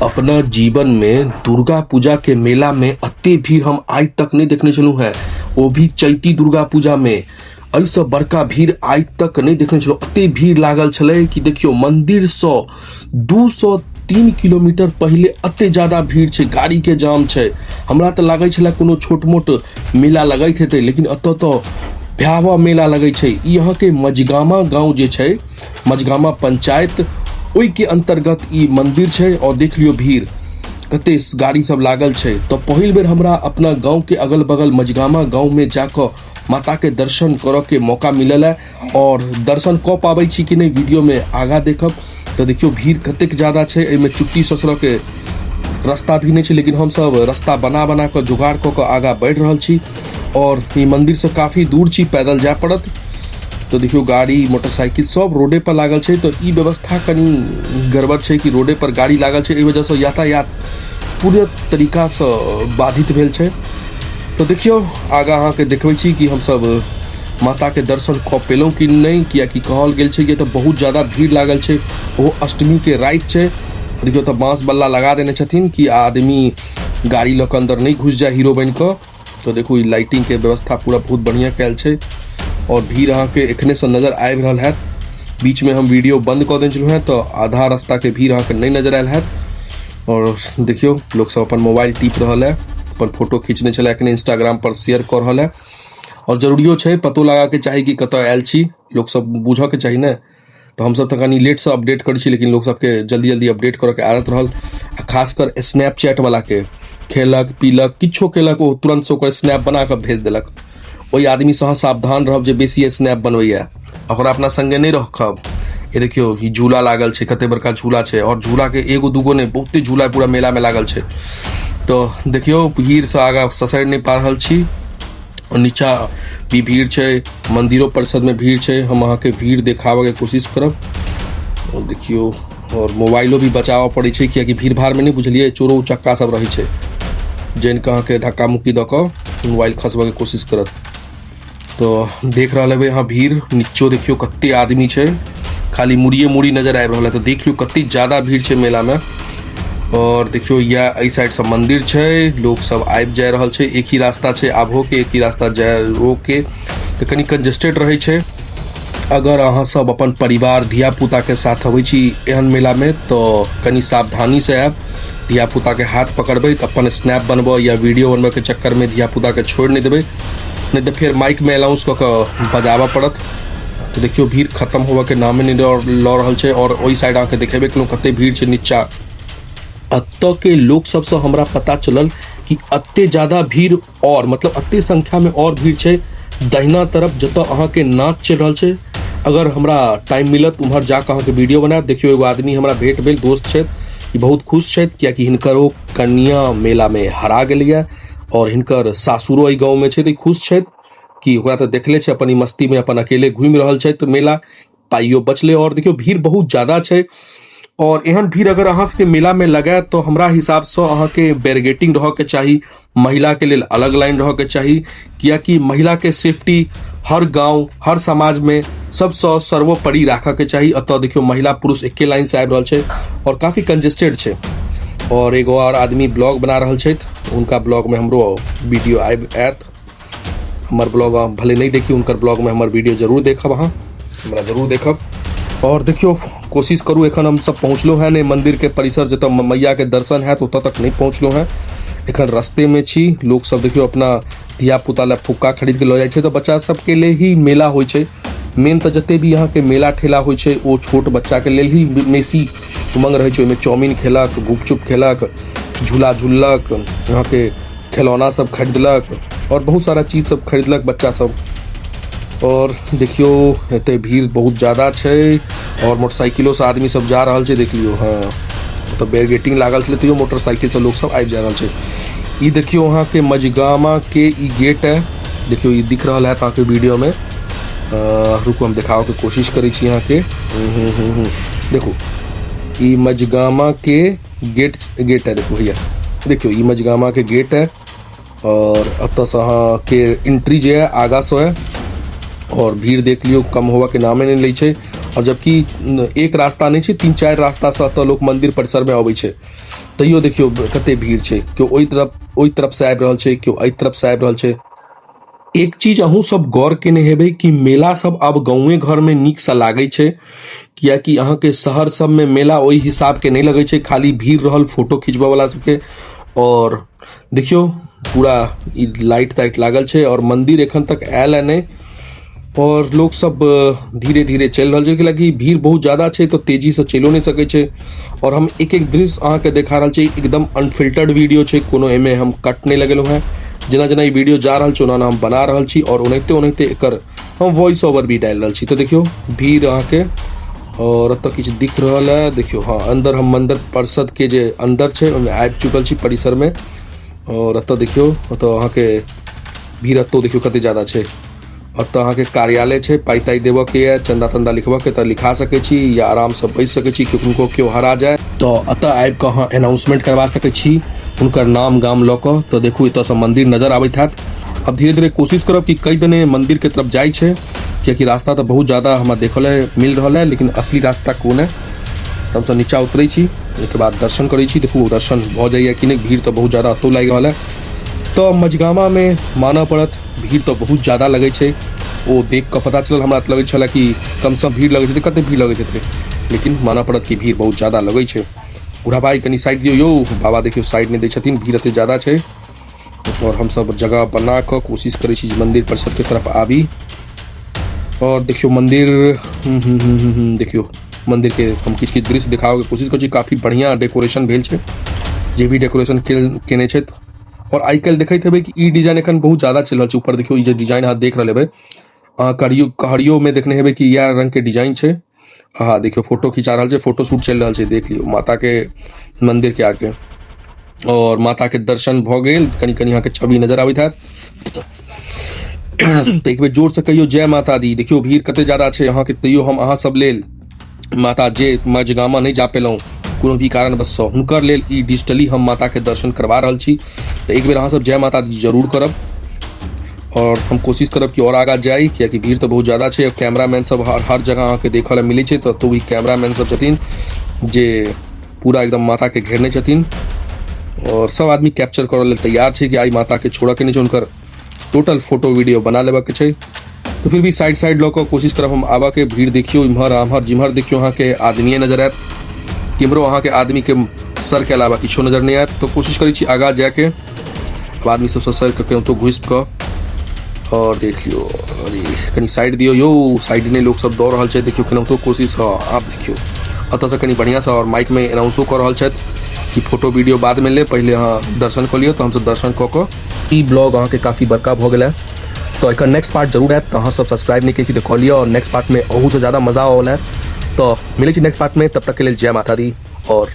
अपना जीवन में दुर्गा पूजा के मेला में अत्ते भीड़ हम आज तक नहीं देखने चलू हैं, वो भी चैती दुर्गा पूजा में ऐसा बड़का भीड़ आज तक नहीं देखने चलो। अत्ते भीड़ लागल छले कि देखियो मंदिर से 203 किलोमीटर पहले अत्ते ज्यादा भीड़ छे, गाड़ी के जाम छे। हमरा तो लगे छले कोनो छोट मोट मेला लगैत हेतै, लेकिन अत तो भयावह मेला लगे छे। यहाँ के मजगामा गांव जे छे, मजगामा पंचायत ओई के अंतर्गत ई मंदिर छे। और देख लियो भीड़ कते गाड़ी सब लागल छे। तो पहिल बेर हमरा अपना गांव के अगल बगल मजगामा गांव में जाकर माता के दर्शन करे के मौका मिलल है। और दर्शन क पाबै छी कि नहीं वीडियो में आगा देखब। तो देखियो भीड़ कतेक ज्यादा छे। एमे चुट्टी ससुर के रास्ता भी नहीं छे, लेकिन हम सब रास्ता बना बना कर जुगाड़ क के आगा बढ़ रहल छी। और ई मंदिर से काफी दूर छी, पैदल जाय पड़त। तो देखियो गाड़ी मोटरसाइकिल सब रोडे पर लागल छे। तो ई व्यवस्था कनी गड़बड़ छे कि रोडे पर गाड़ी लागल छे, एहि वजह से यातायात पूरे तरीका से बाधित भेल छे। तो देखियो आगा अहाँ के देखबै छी कि हम सब माता के दर्शन क पेलहुँ कि नहीं, कियाकि कहल गेल छे कि तो बहुत ज्यादा भीड़ लागल छे। वो अष्टमी के रात छे। देखियो तो बांस बल्ला लगा देने छथिन कि आदमी गाड़ी लऽ के अंदर नहीं घुस जाए हीरो बन के। तो देखो ई लाइटिंग के व्यवस्था पूरा बहुत बढ़िया कैल छे। और भीड़ अहाँ के एखने से नजर आबि रहल है। बीच में हम वीडियो बंद कर देने हैं, तो आधा रास्ता के भीड़ अहाँ के नहीं नजर आयल है। और देखियो लोग सब अपन मोबाइल टीप रहल है, अपन फोटो खींचने चला एखने इंस्टाग्राम पर शेयर कर रहल है। और जरूरियो छे पतो लगा के चाही कि कतऽ आयल छी, लोग सब बुझ के चाही ने। तो हम सब तो कनी लेट से अपडेट करै छी, लेकिन लोग सबके जल्दी जल्दी अपडेट करे के आदत रहल। खासकर स्नैपचैट वाला के खेलक पीलक किछो केलक, वो तुरंत से ओकर स्नैप बना के भेज देलक। ओई आदमी से सावधान रहब जे बेसी स्नैप बनबैया, ओकरा अपना संगे नहीं रखब। ये देखियो ई झूला लागल छे, कते बड़का झूला छे। और झूला के एगो दूगो नहीं, बहुते झूला पूरा मेला में लागल छे। तो देखियो भीड़ से आगा ससैर नहीं पा रहल छी। और नीचा भी भीड़ छे, मंदिरों परिषद में भीड़ छे। हम अहाँ के भीड़ देखावे के कोशिश करब। और देखियो और मोबाइलो भी बचाव पड़े छे, कियाकि भीड़ भाड़ में नहीं बुझलिए चोरो उचक्का सब रहे छे, जिनका अहाँ के धक्का मुक्की दऽ के मोबाइल खसबे के कोशिश करत। तो देख रहा है यहाँ भीड़ नीचो देखियो कते आदमी छे, खाली मुड़िए मुड़ी नजर आबि रहल है। तो देख लियो कते ज्यादा भीड़ छे मेला में। और देखियो या एहि साइड से मंदिर छे, लोग सब आबि जा रहल छे। एक ही रास्ता छे आबहो के, एक ही रास्ता जाओ के। तो कनी कंजेस्टेड रहे छे। अगर अहाँ सब अपन परिवार धिया पुता के साथ अबै छी एहन मेला में, तो कनी सावधानी से आब। धिया पुता के हाथ पकड़बै तो अपन स्नैप बनबो या वीडियो बनबे के चक्कर में धिया पुता के छोड़ नहीं देबै, नहीं तो फिर माइक में अनाउंस क के बजाबा पड़त। तो देखियो भीड़ खत्म होबे के नामे नहीं लऽ रहल छे। और ओई साइड आके देखेबे कि कते भीड़ छे नीचा। अत्तऽ के लोग सब से हमरा पता चलल कि अत्ते ज्यादा भीड़ और मतलब अत्ते संख्या में और भीड़ छे दहिना तरफ, जतऽ अहाँ के नाच चल रहल छे। अगर हमरा टाइम मिलत उम्हर जाके अहाँ के वीडियो बनाएब। देखियो एगो आदमी हमरा भेंट भेल, दोस्त छे, ई बहुत खुश छे कियाकि हिनकर ओ कन्या मेला में हरा गेलिए। और हिनकर सासुरो एहि गाँव में छे, तो खुश छे कि ओकरा तो देखले छे अपन मस्ती में अपन अकेले घूम रहल छे। तो मेला पाइयो बचले। और देखियो भीड़ बहुत ज्यादा छे। और एहन भीड़ अगर अहाँ के मेला में लगे तो हमरा हिसाब से अहाँ के बैरिगेटिंग रह के चाही, महिला के लेल अलग लाइन रह के चाही, कियाकि महिला के सेफ्टी हर गांव हर समाज में सबसे सर्वोपरि राखे के चाही। अतः देखियो महिला पुरुष एके लाइन से आबि रहल छे और काफी कंजेस्टेड छे। और एगो और आदमी ब्लॉग बना रहल छे, उनका ब्लॉग में हमरो वीडियो आयत। हमर ब्लॉग भले नहीं देखी, उनकर ब्लॉग में हमर वीडियो जरूर देखब, अहाँ हमरा जरूर देखब। और देखियो कोशिश करूँ, एखन हम सब पहुँचलो हैं ने मंदिर के परिसर, जतऽ मैया के दर्शन है तो तब तक नहीं पहुँचलो हैं। एखन रास्ते में छी। लोग सब देखियो अपना धिया पुता ला फुक्का खरीद के लऽ जाइ छे। तो बच्चा सबके लिए ही मेला होइ छे। मेन तो जते भी यहाँ के मेला ठेला होइ छे वो छोट बच्चा के लेल ही बेसी उमंग रहे छे। ओहिमे चाउमीन खेलक, गुपचुप खेलक, झूला झूलक, यहाँ के खिलौना सब खरीदलक और बहुत सारा चीज सब खरीदलक बच्चा सब। और देखियो एते भीड़ बहुत ज्यादा छे। और मोटरसाइकिलों से आदमी सब जा रहल छे, देख लियो। हाँ तो बैरिगेटिंग लागल छे, तो मोटरसाइकिल से लोग सब आबि जा रहल छे। ई देखियो वहाँ के मजगामा के ई गेट है, देखियो ई दिख रहल है अहाँ के वीडियो में। रुको हम दिखाओ के कोशिश करी छी यहाँ के। देखो ई मजगामा के गेट है, देखो भैया देखियो ई मजगामा के गेट है। और अतः से अहाँ के एंट्री जो है आगा से है। और भीड़ देख लियो कम होवा के नामे नहीं लै छे। और जबकि एक रास्ता नहीं छै, 3-4 रास्ता से तो लोग मंदिर परिसर में अबै छै। तैयो देखियो कते भीड़ छै, केओ ओई तरफ से आबि रहल छै, केओ एहि तरफ से आबि रहल छै। एक चीज अहूँ सब गौर केने हेबै कि मेला सब आब गाँवे घर में नीक सा लागे छै, कियाकि अहाँ के शहर सब में मेला ओहि हिसाब के नहीं लगे छै, खाली भीड़ रहल फोटो खिंचबा वाला सबके। और देखियो पूरा लाइट ताइट लागल छै और मंदिर एखन तक आयल है नहीं, और लोग सब धीरे धीरे चल रहल छै, कि भीड़ बहुत ज्यादा छै तो तेजी से चलो नहीं सके छै। और हम एक एक दृश्य अहाँ के देखा रहल छै, एकदम अनफिल्टर्ड वीडियो छै, कोनो एमे हम कट नहीं लगेलहुँ हैं। जेना जेना ई वीडियो जा रहल छै ओना हम बना रहल छी, और ओनाहिते एकर हम वॉइस ओवर भी डाल रहल छी। तो देखियो भीड़ अहाँ के और अत किछु दिख रहल है। देखियो हाँ, अंदर हम मंदिर परिषद के जे अंदर छै ओहिमे आबि चुकल छी परिसर में। और अत देखियो अत अहाँ के भीड़ अतो देखियो कते ज्यादा छै। अत अहाँ के कार्यालय छै, पाई ताई देबऽ के है, चंदा तंदा लिखबऽ के तऽ लिखा सकै छी, या आराम से बैस सकै छी, किनको केओ हरा जाए तो अत आबि कऽ अहाँ अनाउंसमेंट करवा सकै छी हुनकर नाम गाम लऽ कऽ। तो देखू एतऽ से मंदिर नजर आबैत हैत। अब धीरे धीरे कोशिश करब कि कई दने मंदिर के तरफ जाइ छै, कियाकि रास्ता तो बहुत ज्यादा हमरा देखल मिल रहा है, लेकिन असली रास्ता कोन है। हम तो नीचा उतरे छी, एक बाद दर्शन करै छी। देखू दर्शन भऽ जाइए कि नहीं, भीड़ तो बहुत ज्यादा अतौ लागि रहल है। तो मझगामा में मानऽ पड़त भीड़ तो बहुत ज्यादा लगे छै। वो देख कऽ पता चलल, हमरा लगे छल कि कम सम भीड़ लगे छै, कते भीड़ लगे छै, लेकिन मानऽ पड़त कि भीड़ बहुत ज्यादा लगे छै। बूढ़ा भाई कनी साइड दियो यो, बाबा देखियो साइड नहीं दै छथिन, भीड़ एते ज्यादा छै। और हम सब जगह बना कऽ कोशिश करै छी मंदिर परिसर के तरफ आबी। और देखियो मंदिर देखियो मंदिर के हम किछु दृश्य दिखावे के कोशिश करै छी। काफी बढ़िया डेकोरेशन भेल छै, जे भी डेकोरेशन केने छै। और आई काल्हि देखैत हेबै कि ई डिजाइन एखन बहुत ज्यादा चल रहल छै। ऊपर देखियो ई जे डिजाइन अहाँ देख रहल हेबै, अहाँ कहरियो में देखने हेबै कि इएह रंग के डिजाइन छै। हाँ देखियो फोटो खिंचा रहल छै, फोटो शूट चल रहल छै, देख लियो माता के मंदिर के आगे। और माता के दर्शन भऽ गेल, कनी कनी अहाँ के छवि नजर आबैत हैत। तो एक बेर जोर से कहियो जय माता दी। देखियो भीड़ कते ज्यादा छै अहाँ के, तैयो हम अहाँ सब लेल माता जे मझगामा नहीं जा पेलहुँ कोनो भी कारणवश, हुनकर लेल ई डिजिटली हम माता के दर्शन करवा रहल छी। तो एक बेर अहाँ सब जय माता दी जरूर करब। और हम कोशिश करब कि और आगा जाई, कियाकि भीड़ तो बहुत ज्यादा छै। कैमरामैन सब हर जगह अहाँ के देखऽ ला मिलै छै। तो भी कैमरामैन सब छथिन जे पूरा एकदम माता के घेरने छथिन, और सब आदमी कैप्चर करऽ लेल तैयार छै कि आई माता के छोड़ऽ के नहीं छै, हुनकर टोटल फोटो वीडियो बना लेबऽ के छै। तो फिर भी साइड लऽ कऽ कोशिश करब हम आबऽ के। भीड़ देखियो इम्हर आम्हर जिम्हर देखियो अहाँ के आदमीए नजर आयत, किम्हरो अहाँ के आदमी के सर के अलावा किछो नजर नहीं आयत। तो कोशिश करै छी आगा जाके आदमी सब सर के केनाहितो घुसि कऽ और देख लियो। अरे कनी साइड दियो यो, साइड ने लोग सब दौड़ रहल छै, देखियो केनाहितो कोशिश। हाँ आप देखियो अतः से कनी बढ़िया सा और माइक में अनाउंसो कर रहल छथि कि फोटो वीडियो बाद में ले, पहले अहाँ दर्शन कऽ लियो। तो हमसब दर्शन कऽ कऽ ई ब्लॉग अहाँ के काफी बड़का भऽ गेल है। तो एक नेक्स्ट पार्ट जरूर आयत, तो अहाँ सब सब्सक्राइब नहीं की तो कऽ लियो। और नेक्स्ट पार्ट में अहू से ज़्यादा मजा आवल है। तो मिले छी नेक्स्ट पार्ट में, तब तक के लिए जय माता दी और